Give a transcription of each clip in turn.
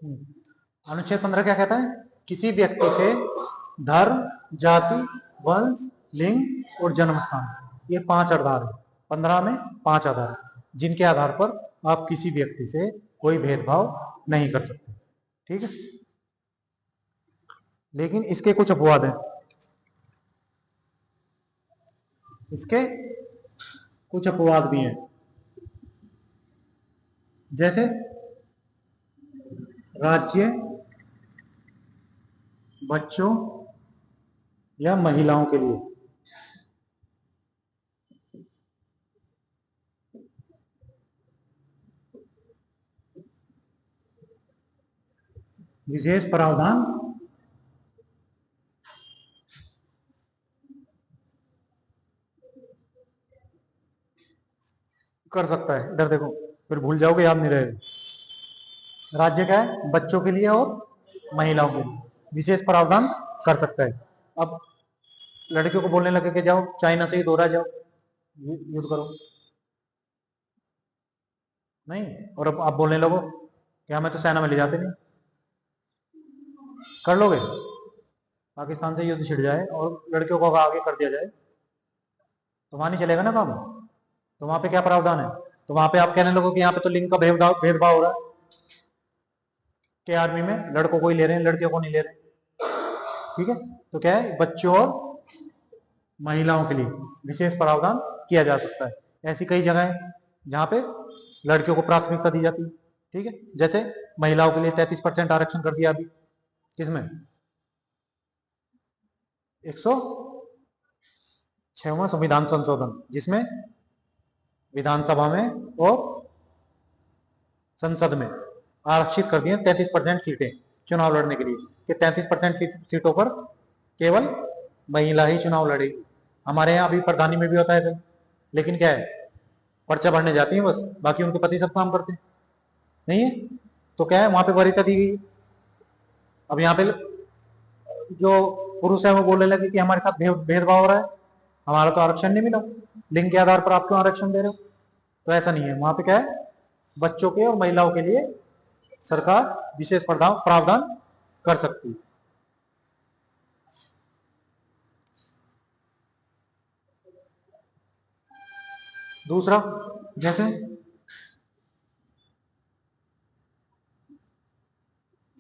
अनुच्छेद 15 क्या कहता है? किसी व्यक्ति से धर्म, जाति, वंश, लिंग और जन्म स्थान, ये 5 आधार है। 15 में 5 आधार है, जिनके आधार पर आप किसी व्यक्ति से कोई भेदभाव नहीं कर सकते। ठीक है, लेकिन इसके कुछ अपवाद हैं। इसके कुछ अपवाद भी हैं, जैसे राज्य, बच्चों या महिलाओं के लिए विशेष प्रावधान कर सकता है। इधर देखो, फिर भूल जाओगे, याद नहीं रहेगा। राज्य क्या है? बच्चों के लिए और महिलाओं के लिए विशेष प्रावधान कर सकता है। अब लड़कियों को बोलने लगे कि जाओ चाइना से ही दोहरा जाओ, युद्ध करो, नहीं। और अब आप बोलने लगो कि हमें तो सेना में ले जाते नहीं, कर लोगे? पाकिस्तान से युद्ध छिड़ जाए और लड़कियों को आगे कर दिया जाए तो वहां नहीं चलेगा ना काम। तो वहां पे क्या प्रावधान है? तो वहां पे आप कहने लगो कि यहाँ पे तो लिंग का भेदभाव हो रहा है कि आर्मी में लड़कों को ही ले रहे हैं, लड़कियों को नहीं ले रहे। ठीक है, तो क्या है, बच्चों और महिलाओं के लिए विशेष प्रावधान किया जा सकता है। ऐसी कई जगह है जहां पे लड़कियों को प्राथमिकता दी जाती है। ठीक है, जैसे महिलाओं के लिए 33% आरक्षण कर दिया अभी, किसमें? 106वां संविधान संशोधन, जिसमें विधानसभा में और संसद में आरक्षित कर दिए 33% सीटें चुनाव लड़ने के लिए, कि 33% सीटों पर केवल महिला ही चुनाव लड़ेगी। हमारे यहाँ अभी प्रधानी में भी होता है, लेकिन क्या है, पर्चा भरने जाती है बस, बाकी उनके पति सब काम करते हैं, नहीं है? तो क्या है, वहां पे वरीयता दी गई। अब यहाँ पे जो पुरुष है वो बोलने लगे कि हमारे साथ भेदभाव हो रहा है, हमारा तो आरक्षण नहीं मिला, लिंग के आधार पर आप क्यों आरक्षण दे रहे हो? तो ऐसा नहीं है, वहां पे क्या है, बच्चों के और महिलाओं के लिए सरकार विशेष प्रावधान कर सकती है। दूसरा, जैसे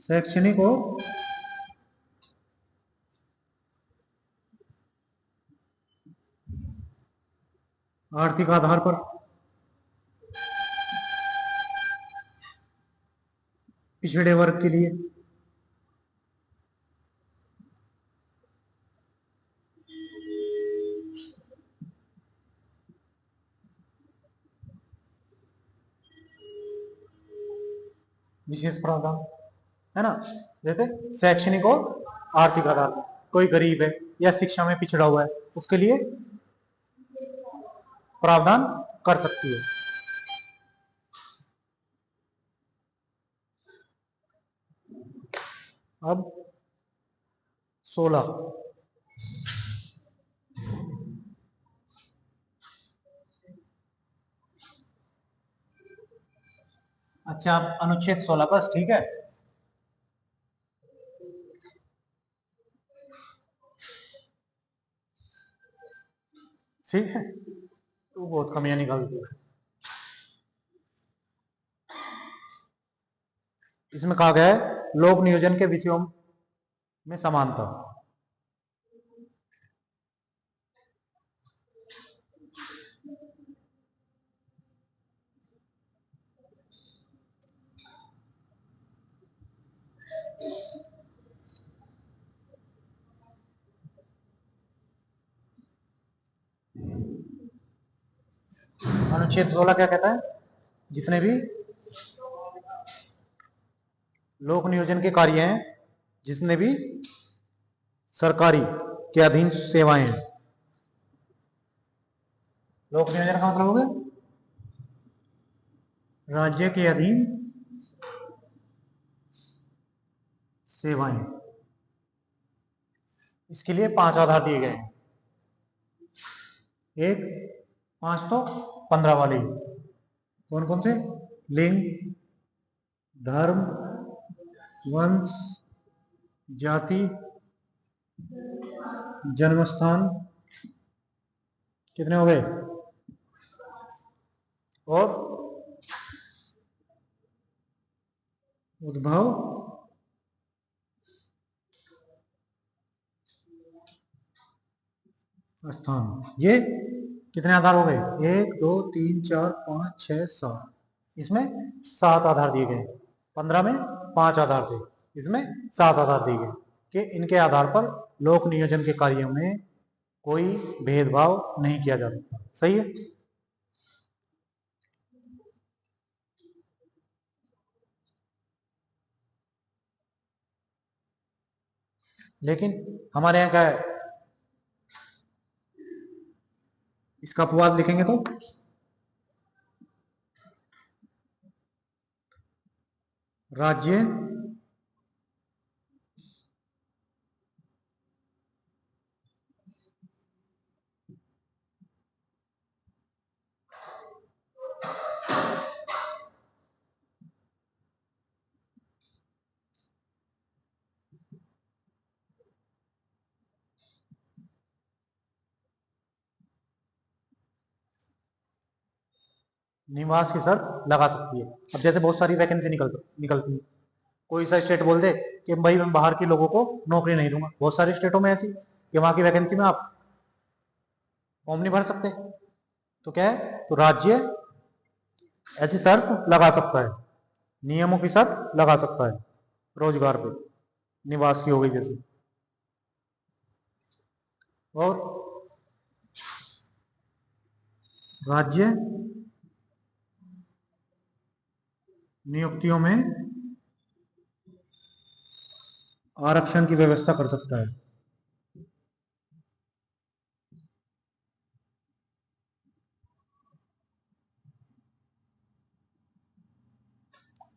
शैक्षणिक और आर्थिक आधार पर पिछड़े वर्ग के लिए विशेष प्रावधान है ना, जैसे शैक्षणिक और आर्थिक आधार पर कोई गरीब है या शिक्षा में पिछड़ा हुआ है, उसके लिए प्रावधान कर सकती है। अब 16, अच्छा अनुच्छेद 16 बस, ठीक है। ठीक है, तो बहुत कमियां निकालती है। इसमें कहा गया है लोक नियोजन के विषयों में समानता। अनुच्छेद 16 क्या कहता है? जितने भी लोक नियोजन के कार्य हैं, जितने भी सरकारी के अधीन सेवाएं हैं, लोक नियोजन का मतलब हो गया राज्य के अधीन सेवाएं। इसके लिए 5 आधार दिए गए हैं। एक 5 तो 15 वाले ही, कौन कौन से? लिंग, धर्म, वंश, जाति, जन्मस्थान, कितने हो गए, और उद्भव स्थान। ये कितने आधार हो गए, 1 2 3 4 5 6 7, इसमें 7 आधार दिए गए। 15 में 5 आधार थे, इसमें 7 आधार दिए गए कि इनके आधार पर लोक नियोजन के कार्यों में कोई भेदभाव नहीं किया जा सकता। सही है। लेकिन हमारे यहाँ क्या है, इसका अपवाद लिखेंगे तो राज्य, निवास की शर्त लगा सकती है। अब जैसे बहुत सारी वैकेंसी निकलती है, कोई सा स्टेट बोल दे कि भाई मैं बाहर के लोगों को नौकरी नहीं दूंगा। बहुत सारे स्टेटों में ऐसी कि वहां की वैकेंसी में आप फॉर्म नहीं भर सकते। तो क्या है, तो राज्य ऐसी शर्त लगा सकता है, नियमों की शर्त लगा सकता है रोजगार पे, निवास की हो गई जैसे। और राज्य नियुक्तियों में आरक्षण की व्यवस्था कर सकता है।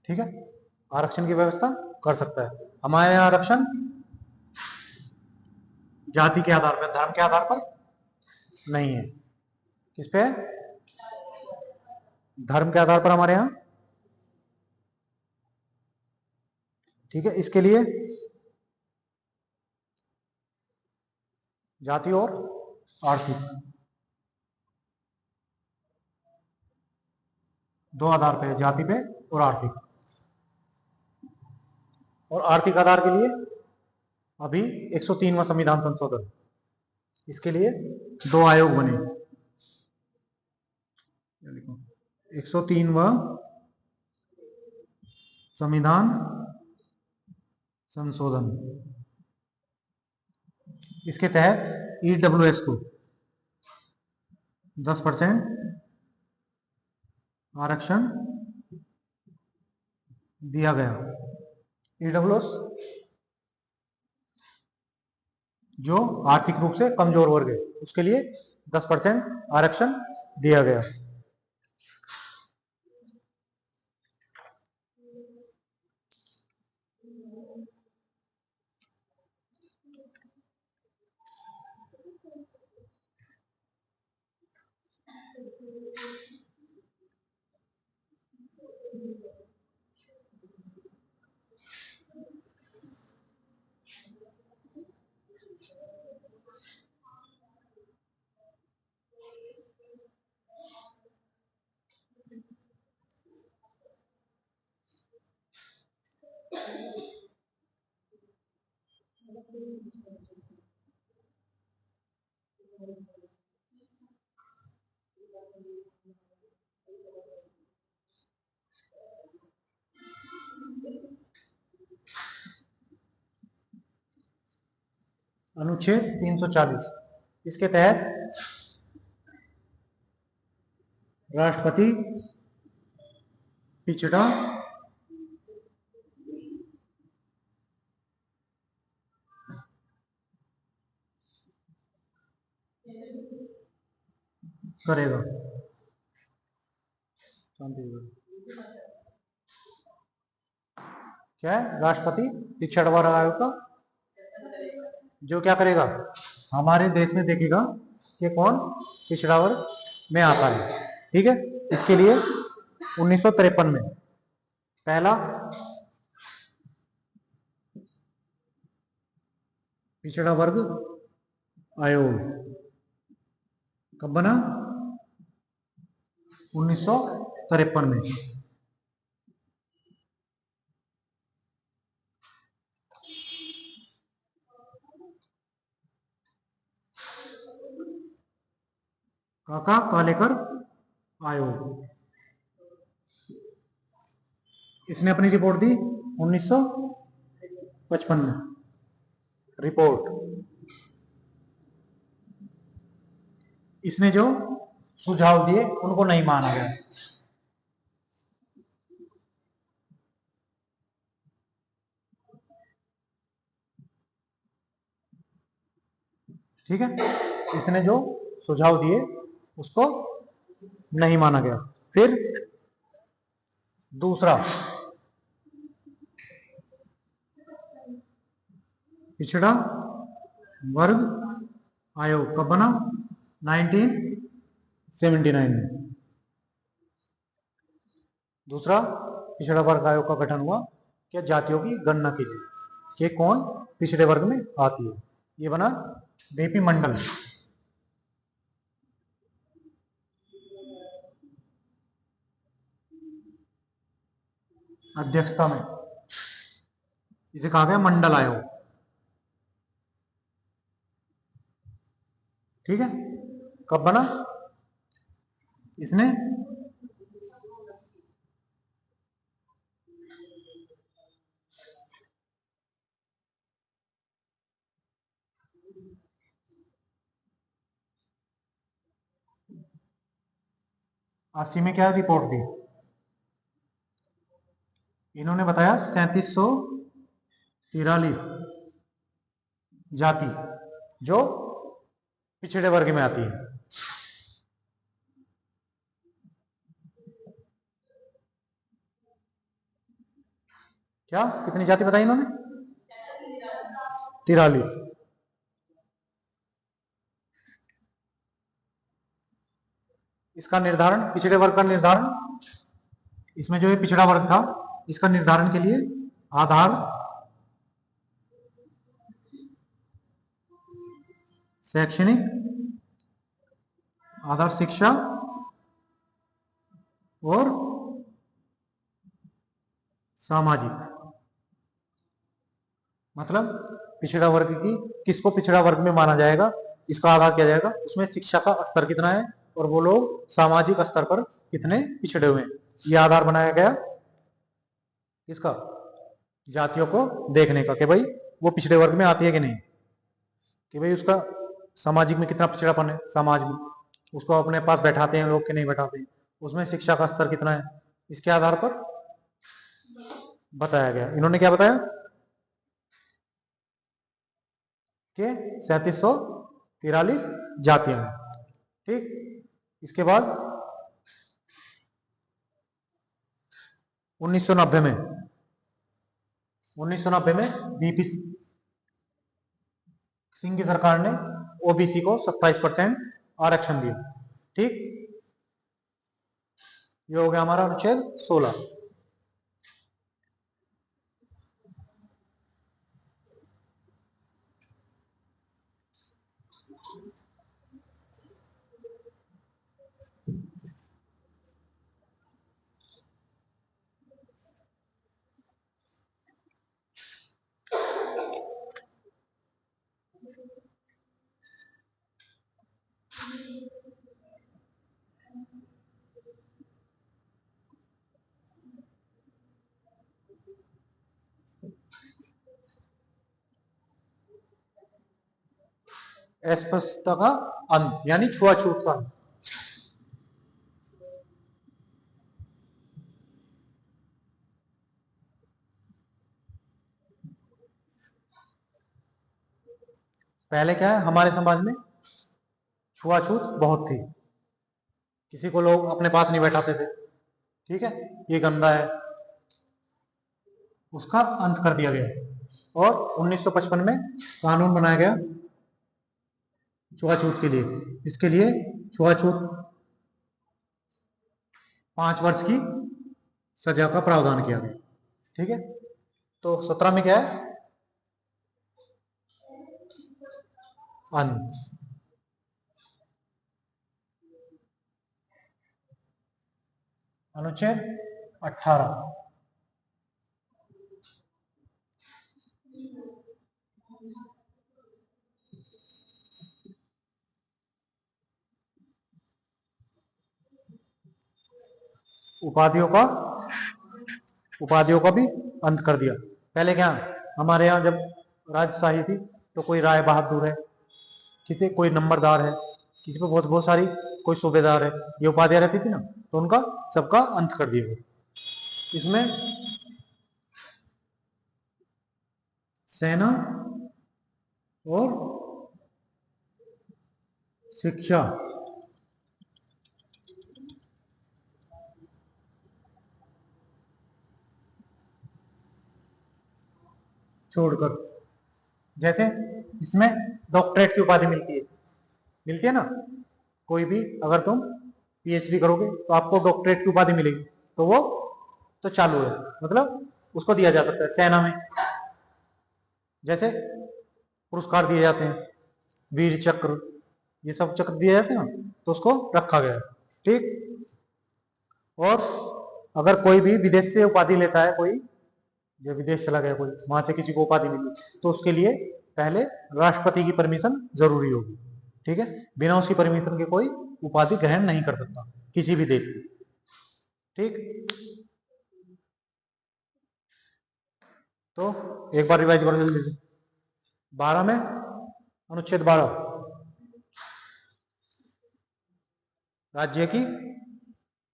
ठीक है, आरक्षण की व्यवस्था कर सकता है। हमारे यहाँ आरक्षण जाति के आधार पर, धर्म के आधार पर नहीं है। किस पे, धर्म के आधार पर हमारे यहाँ। ठीक है, इसके लिए जाति और आर्थिक, दो आधार पे, जाति पे और आर्थिक। और आर्थिक आधार के लिए अभी 103वां संविधान संशोधन, इसके लिए 2 आयोग बने। 103वां संविधान संशोधन, इसके तहत ईडब्ल्यूएस को 10% आरक्षण दिया गया। ईडब्ल्यूएस जो आर्थिक रूप से कमजोर वर्ग है उसके लिए 10% आरक्षण दिया गया। अनुच्छेद 340, इसके तहत राष्ट्रपति पिछड़ा करेगा। क्या है, राष्ट्रपति पिछड़ा वर्ग आयोग का जो क्या करेगा, हमारे देश में देखेगा कि कौन पिछड़ा वर्ग में आता है। ठीक है, इसके लिए 1953 में पहला पिछड़ा वर्ग आयोग कब बना? 1953 में। काका कालेकर आयोग, इसने अपनी रिपोर्ट दी 1955 में। रिपोर्ट इसने जो सुझाव दिए उनको नहीं माना गया। ठीक है, इसने जो सुझाव दिए उसको नहीं माना गया। फिर दूसरा, पिछड़ा वर्ग आयोग कब बना? 1979 में। दूसरा पिछड़ा वर्ग आयोग का गठन हुआ क्या? जातियों की गणना के लिए कि कौन पिछड़े वर्ग में आती है। ये बना बीपी मंडल अध्यक्षता में। इसे कहा गया मंडल आयोग। ठीक है, कब बना? इसने अस्सी में क्या रिपोर्ट दी? इन्होंने बताया 3743 जाति जो पिछड़े वर्ग में आती है। क्या कितनी जाति बताई इन्होंने? 43। इसका निर्धारण, पिछड़े वर्ग का निर्धारण, इसमें जो ये पिछड़ा वर्ग था इसका निर्धारण के लिए आधार, शैक्षणिक, आधार शिक्षा और सामाजिक, मतलब पिछड़ा वर्ग की किसको पिछड़ा वर्ग में माना जाएगा इसका आधार किया जाएगा उसमें शिक्षा का स्तर कितना है और वो लोग सामाजिक स्तर पर कितने पिछड़े हुए हैं। ये आधार बनाया गया किसका? जातियों को देखने का कि भाई वो पिछड़े वर्ग में आती है कि नहीं, कि भाई उसका सामाजिक में कितना पिछड़ापन है, समाज में उसको अपने पास बैठाते हैं लोग कि नहीं बैठाते, उसमें शिक्षा का स्तर कितना है, इसके आधार पर बताया गया। इन्होंने क्या बताया कि 3743 जातियां हैं। ठीक, इसके बाद 1990 में 1990 में बीपी सिंह की सरकार ने ओबीसी को 27% आरक्षण दिया। ठीक, ये हो गया हमारा अनुच्छेद 16। अस्पृश्यता का अंत यानी छुआछूत का अंत। पहले क्या है हमारे समाज में छुआछूत बहुत थी, किसी को लोग अपने पास नहीं बैठाते थे। ठीक है, ये गंदा है, उसका अंत कर दिया गया और 1955 में कानून बनाया गया छुआछूत के लिए। इसके लिए छुआछूत 5 वर्ष की सजा का प्रावधान किया गया। ठीक है, तो 17 में क्या है अंत। अनुच्छेद 18। उपाधियों का भी अंत कर दिया। पहले क्या हमारे यहाँ जब राजशाही थी तो कोई राय बहादुर है, किसी कोई नंबरदार है, किसी पे बहुत बहुत सारी कोई सूबेदार है, ये उपाधियां रहती थी ना, तो उनका सबका अंत कर दिया गया। इसमें सेना और शिक्षा छोड़कर, जैसे इसमें डॉक्टरेट की उपाधि मिलती है ना, कोई भी अगर तुम पीएचडी करोगे तो आपको डॉक्टरेट की उपाधि मिलेगी, तो वो तो चालू है, मतलब उसको दिया जा सकता है। सेना में जैसे पुरस्कार दिए जाते हैं, वीर चक्र, ये सब चक्र दिए जाते हैं ना, तो उसको रखा गया है। ठीक। और अगर कोई भी विदेश से उपाधि लेता है, कोई जो विदेश चला गया, कोई वहां से किसी को उपाधि मिली, तो उसके लिए पहले राष्ट्रपति की परमिशन जरूरी होगी। ठीक है, बिना उसकी परमिशन के कोई उपाधि ग्रहण नहीं कर सकता किसी भी देश की। ठीक, तो एक बार रिवाइज करो जल्दी से। 12 में अनुच्छेद 12 राज्य की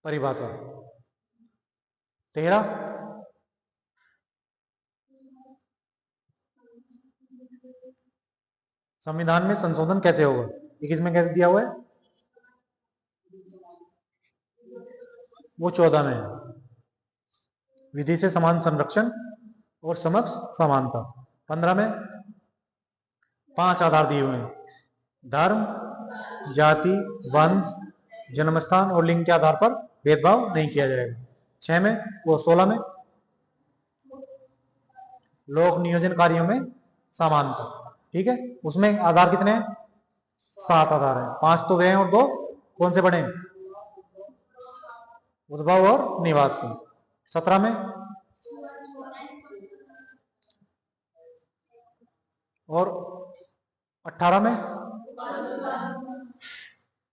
परिभाषा। 13 संविधान में संशोधन कैसे होगा, ये किसमें कैसे दिया हुआ है, वो 14 में है। विधि से समान संरक्षण और समक्ष समानता। 15 में 5 आधार दिए हुए हैं, धर्म, जाति, वंश, जन्मस्थान और लिंग के आधार पर भेदभाव नहीं किया जाएगा। 6 में, वो 16 में लोक नियोजन कार्यों में समानता। ठीक है, उसमें आधार कितने हैं, 7 आधार हैं, 5 तो वे हैं और 2 कौन से बने, उद्भव और निवास के। 17 में और 18 में